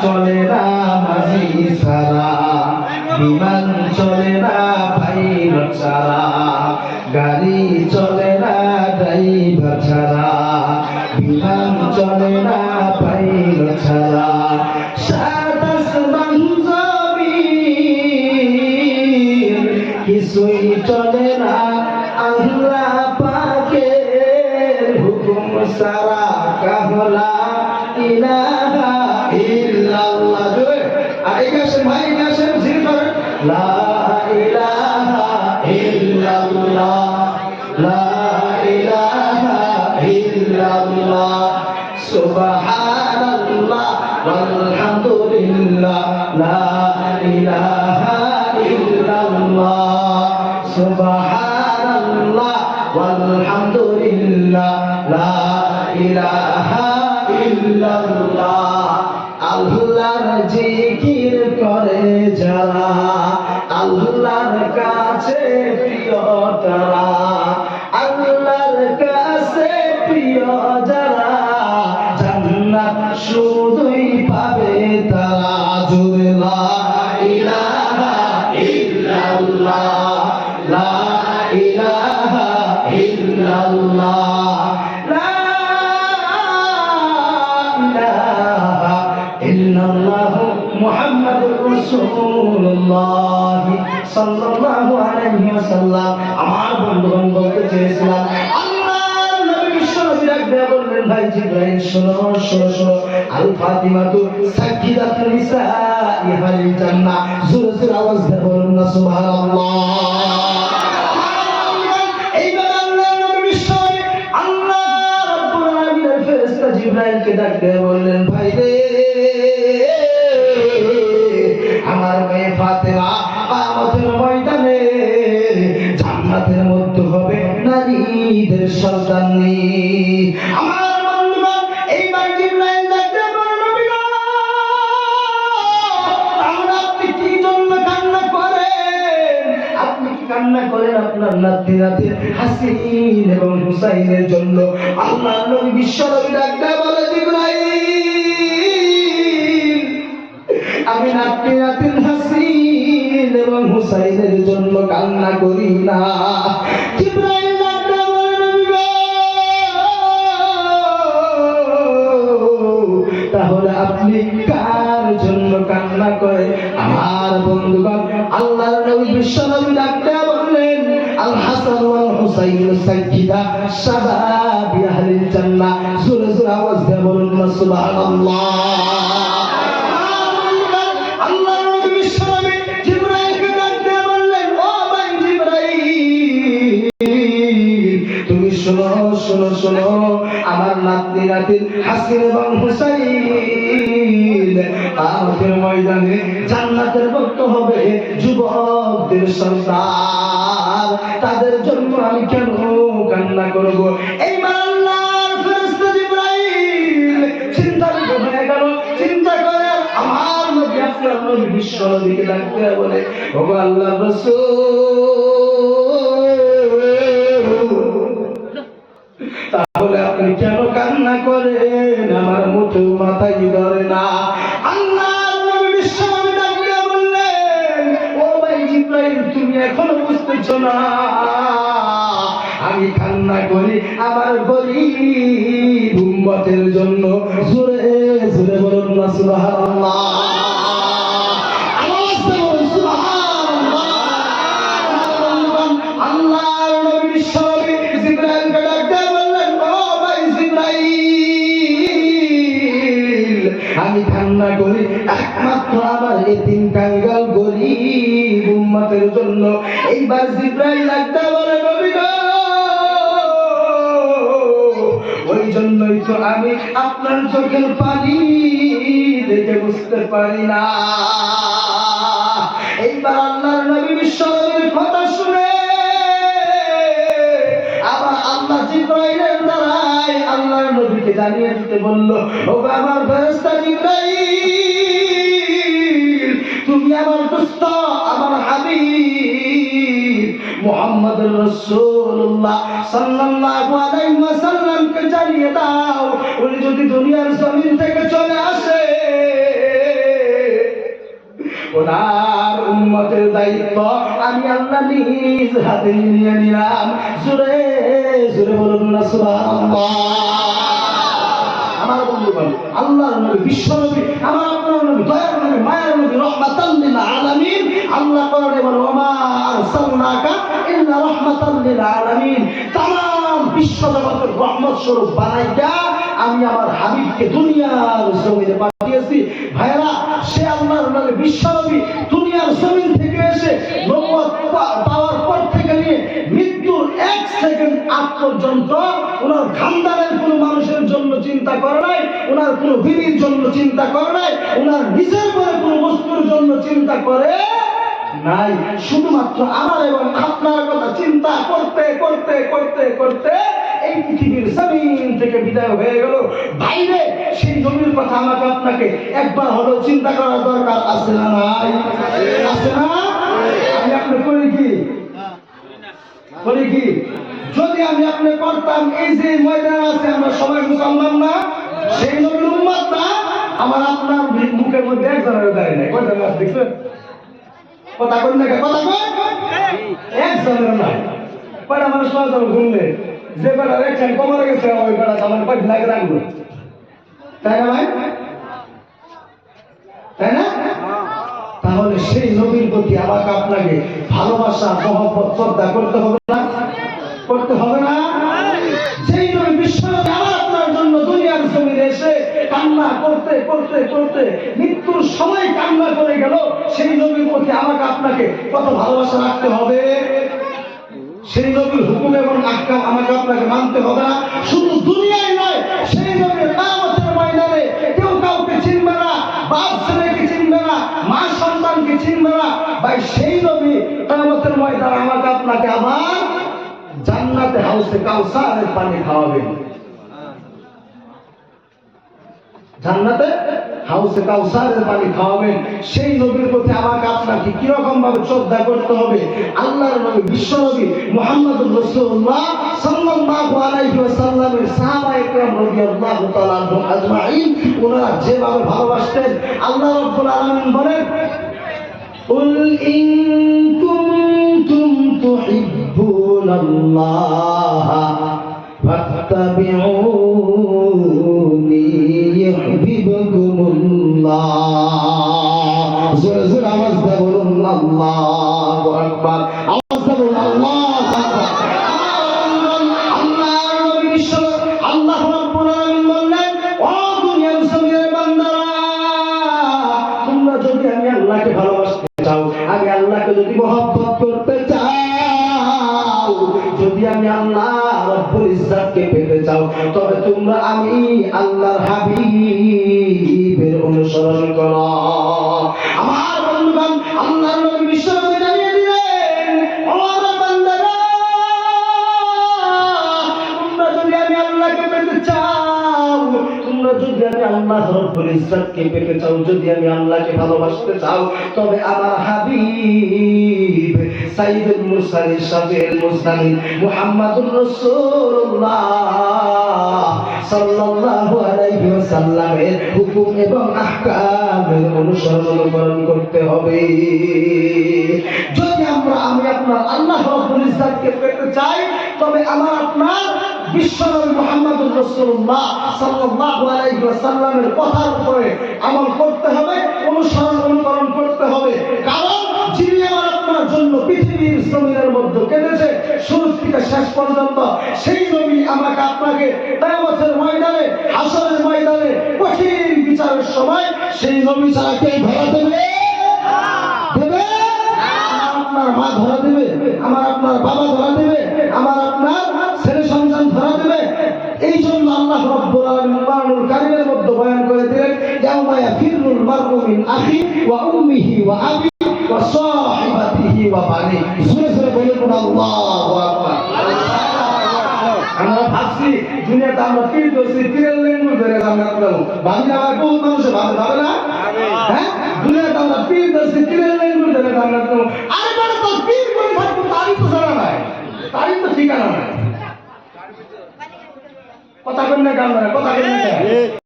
চলে না মাঝি ছাড়া, বিমান চলে না পাইলট ছাড়া, গাড়ি চলে না ড্রাইভার ছাড়া, বিমান চলে না পাইলট ছাড়া। সাত আসমান জমিন কিছুই চলে না আল্লাহ পাকের হুকুম ছাড়া। কাহলা ইলাহা ইল্লাল্লাহ। আর এই গাছের ভাই গাছের জিকির লা ইলাহা ইল্লাল্লাহ, লা ইলাহা ইল্লাল্লাহ, সুবহানাল্লাহ ওয়ালহামদুলিল্লাহ, লা ইলাহা ইল্লাল্লাহ, সুবহানাল্লাহ ওয়ালহামদুলিল্লাহ, লা ইলাহা ইল্লাল্লাহ। আল্লাহর জিকির করে যারা, আল্লাহর কাছে প্রিয় তারা, আল্লাহর কাছে প্রিয় যারা, জান্নাত শুধুই পাবে তারা। জোরে লা ইলাহা ইল্লাল্লাহ, লা ইলাহা ইল্লাল্লাহ, লা ইলাহা ইল্লাল্লাহ মুহাম্মাদুর রাসূলুল্লাহ সাল্লাল্লাহু আলাইহি ওয়াসাল্লাম। আমার বন্ধুগণ বলতে চেয়েছিলাম, আল্লাহর নবী বিশ্বনবী ডাকতে বললেন, ভাই জিবরাইল শোনো শোনো শোনো, আল ফাতিমাতু সাকিদাতুন নিসাই আহলিল জান্নাহ। জোরে জোরে আওয়াজ দিয়ে বলুন না সুবহানাল্লাহ। এইবার আল্লাহর নবী বিশ্বনবী আল্লাহ রাব্বুল আলামিনের ফেরেশতা জিবরাইলকে ডাকতে বললেন, ভাই রে আমার মেয়ে ফাতেমা কিয়ামতের ময়দানে জান্নাতের মধ্যে হবে নারীদের সন্তানী। আমার বন্ধুগণ এইবার জিবরাইল ডাকতে বলল, নবী গো তাহলে আপনি কি জন্য কান্না করেন? আপনি কি কান্না করেন আপনার নাতি নাতির হাসিন এবং হুসাইনের জন্য? আল্লাহর নবী বিশ্বনবী ডাকতে বলে, জিবরাইল আমি নাতি নাতির হাসিন এবং হুসাইনের জন্য কান্না করি না। জিবরাইল ডাকতে বলে, তাহলে আপনি কার জন্য কান্না করে? আমার বন্ধুগণ আল্লাহর নবী বিশ্বনবী ডাকতে বললেন, আল হাসান ওয়াল হুসাইন সাইয়্যিদা শাবাবি আহলিল জান্নাহ। জোরে জোরে আওয়াজ দিয়ে বলুন না সুবহানাল্লাহ। শোনো শোনো শোনো, আমার নাতি নাতির হাসিন এবং হুসাইন কিয়ামতের ময়দানে জান্নাতের ভক্ত হবে, যুবকদের সন্তান, তাদের জন্য আমি কেন কান্না করব? এইবার আল্লাহর ফেরেশতা জিবরাইল চিন্তাবিত হয়ে গেল। চিন্তা করে আমার নবী আপনার নবী বিশ্বনবীকে ডাকতে বলে, ওগো আল্লাহর রাসূল তাহলে আপনি কেন কান্না করেন? আমার মোটেও মাথায় ধরে না। আল্লাহর নবী বিশ্বনবী ডাকতে বললেন, ও ভাই জিবরাইল তুমি এখনো বুঝতেছো না? আমি কান্না করি আমার গরীব উম্মতের জন্য। জোরে জোরে বলুন না সুবহানাল্লাহ। আল্লাহর নবী বিশ্বনবী জিবরাইলকে ডাকতে বললেন, ও ভাই জিবরাইল আমি কান্না করি একমাত্র আমার এতিম কাঙ্গাল গরীব উম্মতের জন্য। এইবার জিবরাইল ডাকতে বলে, নবী গো ওই জন্যই তো আমি আপনার চোখের পানি দেখে বুঝতে পারি না। এইবার আল্লাহর নবী বিশ্বনবীর কথা শুনে আবার আল্লাহ জিবরাইলের দ্বারাই আল্লাহর নবীকে জানিয়ে দিতে বলল, ও আমার ফেরেশতা জিবরাইল তুমি আমার দোস্ত আমার হাবিব মুহাম্মদুর রাসূলুল্লাহ সাল্লাল্লাহু আলাইহি ওয়াসাল্লামকে জানিয়ে দাও, উনি যদি দুনিয়ার জমিন থেকে চলে আসে ওনার উম্মতের দায়িত্ব আমি আল্লাহ নিজ হাতে নিয়ে নিলাম। জোরে জোরে বলুন না সুবহানাল্লাহ। আমার বন্ধুগণ, আল্লাহর নবী বিশ্বনবী, আমার আপনার নবী, দয়ার নবী, মায়ের নবী, রাহমাতাল লিল আলামিন। আল্লাহ কোরআনে বলে ওমা আরসালনাকা ইল্লা রাহমাতাল লিল আলামিন। तमाम বিশ্ব জগতের রহমত স্বরূপ বানাইয়া আমি আমার হাবিবকে দুনিয়ার জমিনে পাঠিয়েছি। ভাইরা, সে আল্লাহর নবী বিশ্বনবী দুনিয়ার জমিন থেকে এসে নবুয়ত পাওয়ার পর থেকে নিয়ে মৃত্যুর 1 সেকেন্ড আগ পর্যন্ত ওনার খানদানের কোনো মানুষের জন্য চিন্তা করে নাই, ওনার কোনো বিবির জন্য চিন্তা করে নাই, ওনার নিজের পরে কোনো বস্তুর জন্য চিন্তা করে নাই। শুধুমাত্র আমার এবং আপনার কথা চিন্তা করতে করতে করতে করতে এই পৃথিবীর জমিন থেকে বিদায় হয়ে গেল। বাইরে সেই নবীর কথা আমাকে আপনাকে একবার হলেও চিন্তা করার দরকার আছে না নাই? আছে না? আমি আপনি করি কি যদি আমি আপনি করতাম, এই যে ময়দান আছে আমরা সবাই মুসলমান না, সেই নবীর উম্মত না, আমার আপনার মুখের মধ্যে একজনের দাঁড়িয়ে নাই। কয়টা মাস দেখছেন? কথা কই না, কথা কই একজনের নাই। কয়টা মানুষ পাওয়া যাবে ঘুরলে, যে বেটা রেখেন কমরে গেছে ওই বেটা আমার কয়টা লাগে রাখবো, তাই না ভাই? তাই না? তাহলে সেই নবীর প্রতি আমাকে আপনাকে ভালোবাসা, মহব্বত, শ্রদ্ধা করতে হবে না? করতে হবে না? যেই নবী বিশ্বনবী আমার আপনার জন্য দুনিয়ার জমিনে এসে কান্না করতে করতে করতে মৃত্যুর সময় কান্না করে গেল, সেই নবীর প্রতি আমাকে আপনাকে কত ভালোবাসা রাখতে হবে। সেই নবীর হুকুম এবং আহকাম আমাকে আপনাকে মানতে হবে না? শুধু দুনিয়ায় নয়, সেই নবীর কিয়ামতের ময়দানে কেউ কাউকে চিনবে না, বাপ ছেলেকে চিনবে না, মা সন্তানকে চিনবে না। ভাই, সেই নবী কিয়ামতের ময়দানে আমাকে আপনাকে আবার জান্নাতে হাউসে কাউসারের পানি খাওয়াবেন। জান্নাতে হাউসে কাউসারের পানি খাওয়াবেন। সেই নবীর প্রতি আমাকে আপনাকে কিরকম ভাবে শ্রদ্ধা করতে হবে? আল্লাহর নবী বিশ্বনবী মুহাম্মদুর রাসূলুল্লাহ সাল্লাল্লাহু আলাইহি ওয়াসাল্লামের সাহাবায়ে কেরাম রাদিয়াল্লাহু তাআলা আনহুম আজমাইন ওনারা যেভাবে ভালোবাসতেন, আল্লাহ রাব্বুল আলামিন বলেন কুল ইন কুনতুম তুহিব্বুনাল্লাহ ফাত্তাবিউনি ইউহিব্বুকুমুল্লাহ। জোরে জোরে আওয়াজ দিয়ে বলুন আল্লাহু আকবার। আওয়াজ দিয়ে বলুন আল্লাহু আকবার। আল্লাহর নবী বিশ্ব আল্লাহ রাব্বুল আলামিন বললেন, ও দুনিয়ার জমিনের বান্দারা, তোমরা যদি আমি আল্লাহকে ভালোবাসতে চাও, আমি আল্লাহকে যদি মহব্বত করতে চাও, যদি আমি আল্লাহ রব্বুল ইজ্জতকে পেতে চাও, তবে তোমরা আমি আল্লাহর হাবিবের অনুসরণ করো। আমার বন্ধুগণ, আল্লাহর নবী বিশ্বনবী জানিয়ে দিলেন, ও আমার বান্দারা, তোমরা যদি আমি আল্লাহকে পেতে চাও, তোমরা যদি আমি আল্লাহ রব্বুল ইজ্জতকে পেতে চাও, যদি আমি আল্লাহকে ভালোবাসতে চাও, তবে আমার হাবিব সাইয়্যিদুল মুরসালিন শাফিউল মুরসালিন মুহাম্মাদুর রাসূলুল্লাহ সাল্লাল্লাহু আলাইহি ওয়াসাল্লামের হুকুম এবং আহকামের অনুসরণ করতে হবে। যদি আমি আপনার আল্লাহ রাব্বুল ইজ্জতকে পেতে চাই, তবে আমার আপনার বিশ্বনবী মুহাম্মদুর রাসূলুল্লাহ সাল্লাল্লাহু আলাইহি ওয়াসাল্লামের কথার উপরে আমল করতে হবে, অনুকরণ করতে হবে। কারণ যিনি আমার আপনার জন্য পৃথিবীর জমিনের মধ্যে কেঁদেছে শুরু থেকে শেষ পর্যন্ত, সেই নবী আমাকে আপনাকে কিয়ামতের ময়দানে, হাসরের ময়দানে, কঠিন বিচারের সময় সেই নবী ছাড়া কে ধরা দেবে? দেবে? আমার মা ধরা দেবে, আমার আপনার বাবা ধরা দেবে, আমার আপনার ছেলে সন্তান ধরা দেবে। এই জন্য আল্লাহ রাব্বুল আলামিন কোরআনুল কারীমের মধ্যে বয়ান করে দিলেন, ইয়াউমা ইয়াফিরুল মারউ মিন আখি ওয়া উম্মিহি ওয়া আবি ওয়া সাহিবাতিহি ওয়া বানি। জোরে জোরে বলুন আল্লাহু আকবার। আমরা ভাবছি দুনিয়াতে আমরা পীর করছি, পীরের লেঙ্গুর ধরে জান্নাত পাবো। ভাবি না? আমার বহুত মানুষে ভাবে না? হ্যাঁ, দুনিয়াতে আমরা পীর করছি, পীরের লেঙ্গুর ধরে জান্নাত পাবো। আরে বড় তো পীর করে থাকবো, তারই তো জানা নাই, তারই তো ঠিকানা নাই। কথা বলেন না, কথা বলেন না।